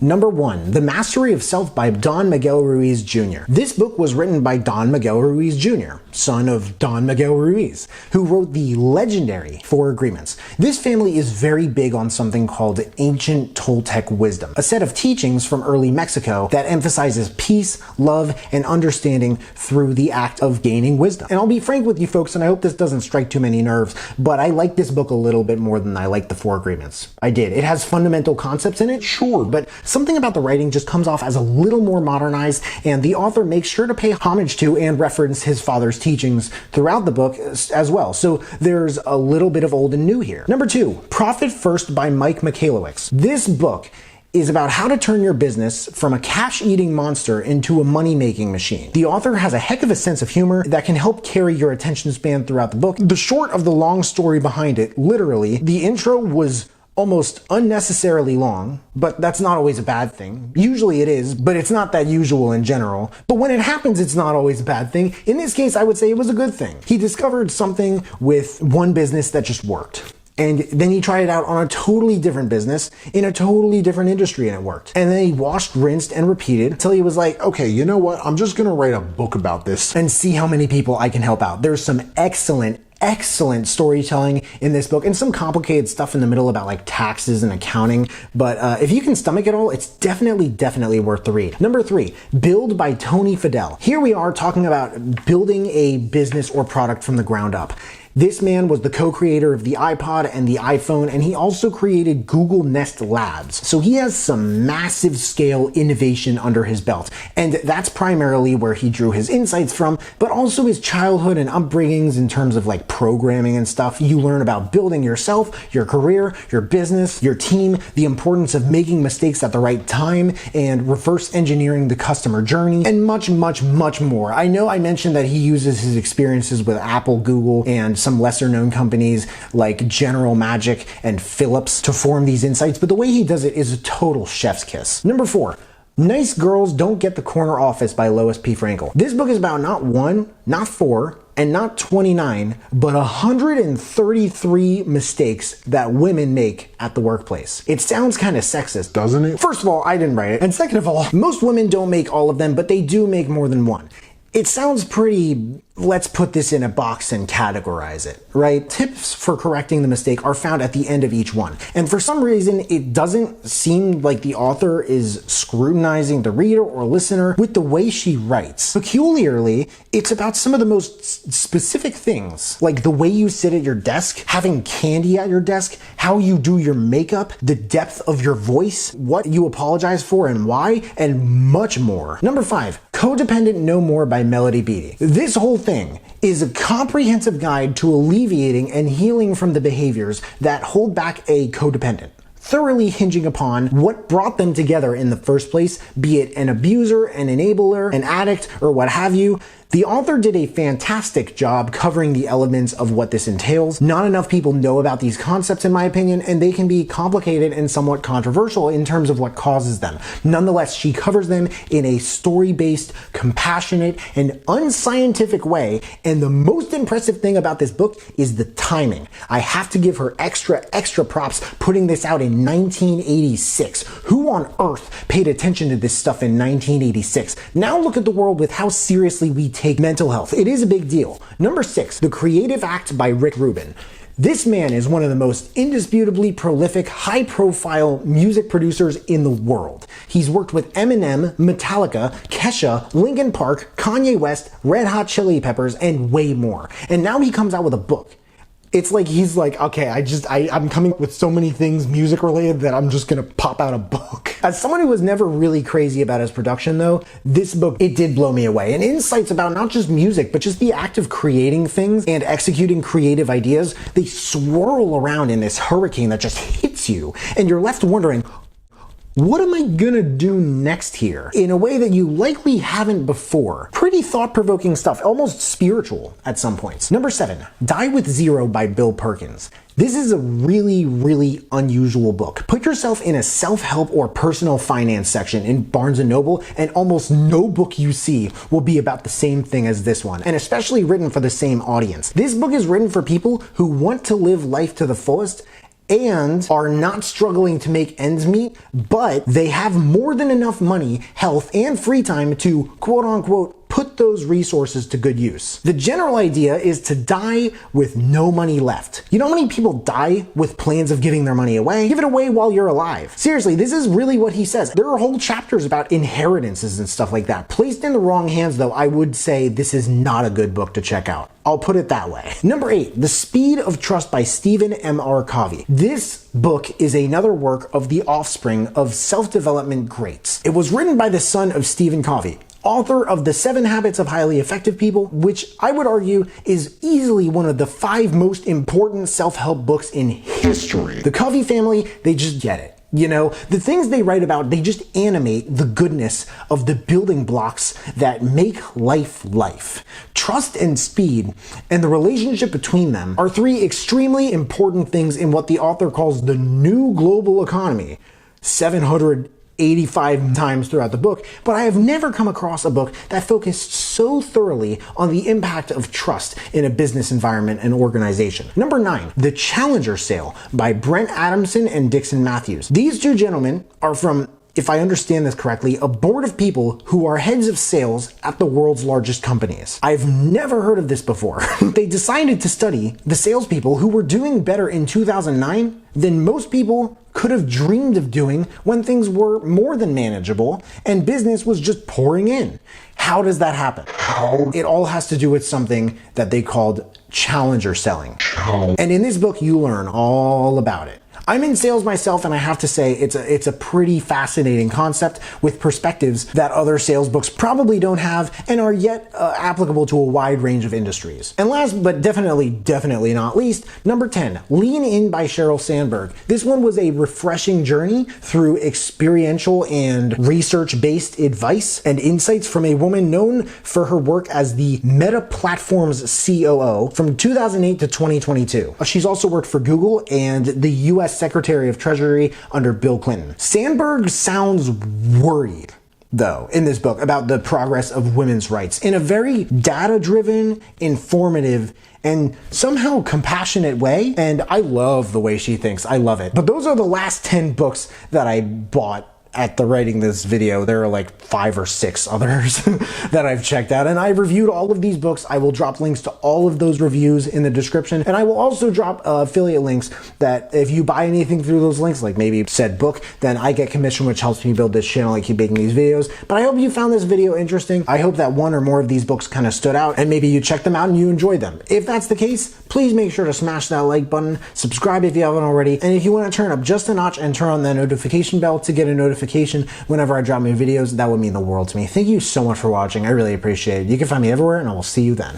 Number 1, The Mastery of Self by Don Miguel Ruiz Jr. This book was written by Don Miguel Ruiz Jr., son of Don Miguel Ruiz, who wrote the legendary Four Agreements. This family is very big on something called ancient Toltec wisdom, a set of teachings from early Mexico that emphasizes peace, love, and understanding through the act of gaining wisdom. And I'll be frank with you folks, and I hope this doesn't strike too many nerves, but I like this book a little bit more than I like the Four Agreements. I did. It has fundamental concepts in it, sure, but something about the writing just comes off as a little more modernized, and the author makes sure to pay homage to and reference his father's teachings throughout the book as well. So there's a little bit of old and new here. Number 2, Profit First by Mike Michalowicz. This book is about how to turn your business from a cash-eating monster into a money-making machine. The author has a heck of a sense of humor that can help carry your attention span throughout the book. The short of the long story behind it, literally, the intro was almost unnecessarily long, but that's not always a bad thing. Usually it is, but it's not that usual in general. But when it happens, it's not always a bad thing. In this case, I would say it was a good thing. He discovered something with one business that just worked. And then he tried it out on a totally different business in a totally different industry, and it worked. And then he washed, rinsed, and repeated until he was like, okay, you know what? I'm just gonna write a book about this and see how many people I can help out. There's some excellent storytelling in this book and some complicated stuff in the middle about like taxes and accounting, but if you can stomach it all, it's definitely worth the read. Number 3, Build by Tony Fadell. Here we are talking about building a business or product from the ground up. This man was the co-creator of the iPod and the iPhone, and he also created Google Nest Labs. So he has some massive scale innovation under his belt. And that's primarily where he drew his insights from, but also his childhood and upbringings in terms of like programming and stuff. You learn about building yourself, your career, your business, your team, the importance of making mistakes at the right time, and reverse engineering the customer journey, and much more. I know I mentioned that he uses his experiences with Apple, Google, and some lesser known companies like General Magic and Philips to form these insights, but the way he does it is a total chef's kiss. Number 4, Nice Girls Don't Get the Corner Office by Lois P. Frankel. This book is about not 1, not 4, and not 29, but 133 mistakes that women make at the workplace. It sounds kind of sexist, doesn't it? First of all, I didn't write it. And second of all, most women don't make all of them, but they do make more than one. It sounds pretty, let's put this in a box and categorize it, right? Tips for correcting the mistake are found at the end of each one. And for some reason, it doesn't seem like the author is scrutinizing the reader or listener with the way she writes. Peculiarly, it's about some of the most specific things, like the way you sit at your desk, having candy at your desk, how you do your makeup, the depth of your voice, what you apologize for and why, and much more. Number 5, Codependent No More by Melody Beattie. This whole thing is a comprehensive guide to alleviating and healing from the behaviors that hold back a codependent, thoroughly hinging upon what brought them together in the first place, be it an abuser, an enabler, an addict, or what have you. The author did a fantastic job covering the elements of what this entails. Not enough people know about these concepts, in my opinion, and they can be complicated and somewhat controversial in terms of what causes them. Nonetheless, she covers them in a story-based, compassionate, and unscientific way, and the most impressive thing about this book is the timing. I have to give her extra props putting this out in 1986. Who on earth paid attention to this stuff in 1986? Now look at the world with how seriously we take mental health. It is a big deal. Number 6, The Creative Act by Rick Rubin. This man is one of the most indisputably prolific, high-profile music producers in the world. He's worked with Eminem, Metallica, Kesha, Linkin Park, Kanye West, Red Hot Chili Peppers, and way more. And now he comes out with a book. It's like he's like, okay, I'm coming up with so many things music related that I'm just gonna pop out a book. As someone who was never really crazy about his production though, this book, it did blow me away. And insights about not just music, but just the act of creating things and executing creative ideas, they swirl around in this hurricane that just hits you. And you're left wondering, what am I gonna do next here? In a way that you likely haven't before. Pretty thought-provoking stuff, almost spiritual at some points. Number 7, Die with Zero by Bill Perkins. This is a really unusual book. Put yourself in a self-help or personal finance section in Barnes & Noble, and almost no book you see will be about the same thing as this one, and especially written for the same audience. This book is written for people who want to live life to the fullest and are not struggling to make ends meet, but they have more than enough money, health, and free time to quote unquote put those resources to good use. The general idea is to die with no money left. You know how many people die with plans of giving their money away? Give it away while you're alive. Seriously, this is really what he says. There are whole chapters about inheritances and stuff like that. Placed in the wrong hands, though, I would say this is not a good book to check out. I'll put it that way. Number 8, The Speed of Trust by Stephen M.R. Covey. This book is another work of the offspring of self-development greats. It was written by the son of Stephen Covey, author of The 7 Habits of Highly Effective People, which I would argue is easily one of the 5 most important self-help books in history. The Covey family, they just get it. You know, the things they write about, they just animate the goodness of the building blocks that make life life. Trust and speed and the relationship between them are 3 extremely important things in what the author calls the new global economy. 785 times throughout the book, but I have never come across a book that focused so thoroughly on the impact of trust in a business environment and organization. Number 9, The Challenger Sale by Brent Adamson and Dixon Matthews. These 2 gentlemen are from, if I understand this correctly, a board of people who are heads of sales at the world's largest companies. I've never heard of this before. They decided to study the salespeople who were doing better in 2009 than most people could have dreamed of doing when things were more than manageable and business was just pouring in. How does that happen? It all has to do with something that they called challenger selling. And in this book, you learn all about it. I'm in sales myself, and I have to say it's a pretty fascinating concept with perspectives that other sales books probably don't have and are yet applicable to a wide range of industries. And last but definitely not least, number 10, Lean In by Sheryl Sandberg. This one was a refreshing journey through experiential and research-based advice and insights from a woman known for her work as the Meta Platforms COO from 2008 to 2022. She's also worked for Google and the US Secretary of Treasury under Bill Clinton. Sandberg sounds worried, though, in this book about the progress of women's rights in a very data-driven, informative, and somehow compassionate way. And I love the way she thinks. I love it. But those are the last 10 books that I bought at the writing this video. There are like 5 or 6 others that I've checked out, and I reviewed all of these books. I will drop links to all of those reviews in the description, and I will also drop affiliate links that if you buy anything through those links, like maybe said book, then I get commission, which helps me build this channel and keep making these videos. But I hope you found this video interesting. I hope that one or more of these books kind of stood out, and maybe you checked them out and you enjoyed them. If that's the case, please make sure to smash that like button, subscribe if you haven't already, and if you want to turn up just a notch and turn on that notification bell to get a notification whenever I drop my videos, that would mean the world to me. Thank you so much for watching. I really appreciate it. You can find me everywhere, and I will see you then.